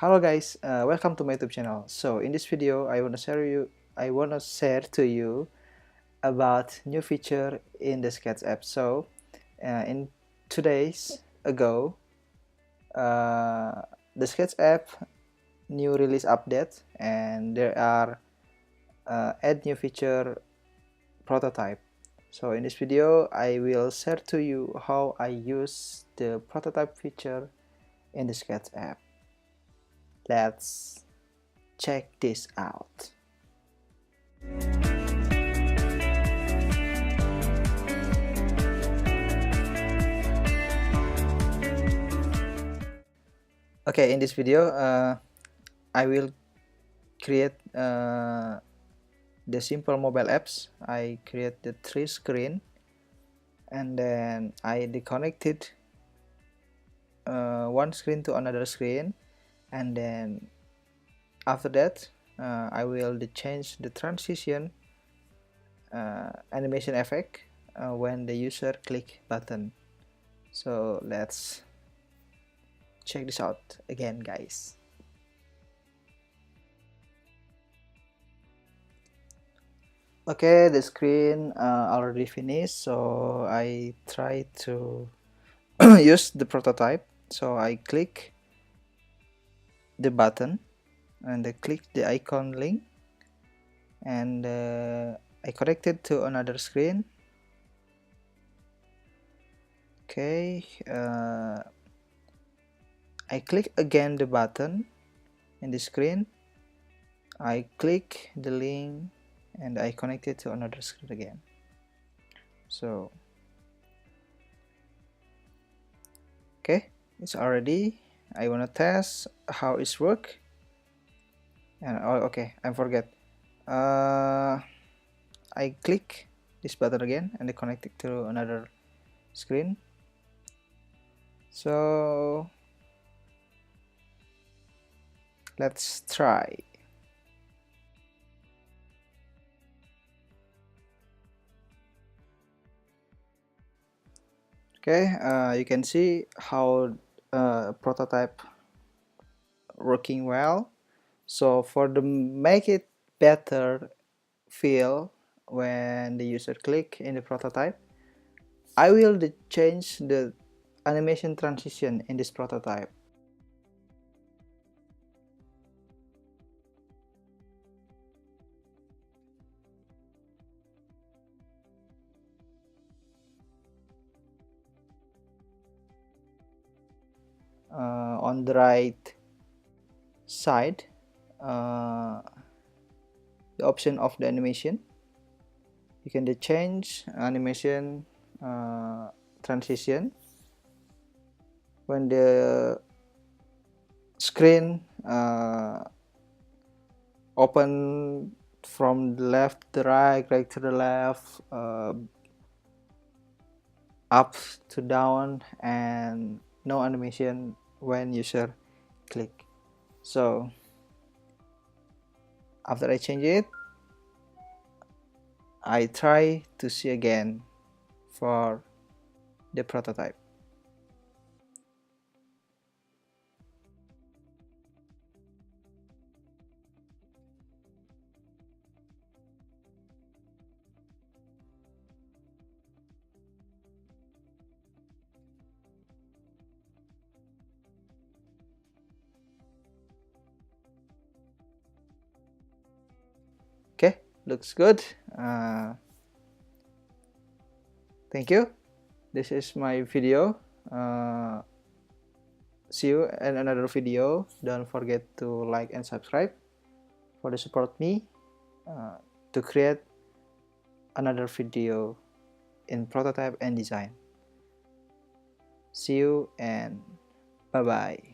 Hello guys, welcome to my YouTube channel. So in this video, I wanna share to you about new feature in the Sketchapp. So in 2 days ago, the Sketchapp new release update, and there are add new feature prototype. So in this video, I will share to you how I use the prototype feature in the Sketchapp. Let's check this out. Okay, in this video, I will create the simple mobile apps. I create the 3 screen, and then I deconnected one screen to another screen, and then after that I will change the transition animation effect when the user click button. So let's check this out again, guys. Okay, the screen already finished, so I try to use the prototype. So I click the button and I click the icon link, and I connect it to another screen. Okay, I click again the button in the screen. I click the link and I connect it to another screen again. So okay, it's already. I wanna test how it's work. And oh, okay, I forget. I click this button again and I connect it to another screen. So let's try. Okay, you can see how prototype working well. So for the make it better feel when the user click in the prototype, I will change the animation transition in this prototype. On the right side, the option of the animation, you can change animation transition when the screen open from the left to right, right to the left, up to down, and no animation when user click. So after I change it, I try to see again for the prototype. Okay, looks good. Thank you. This is my video. See you in another video. Don't forget to like and subscribe for the support me to create another video in prototype and design. See you and bye bye.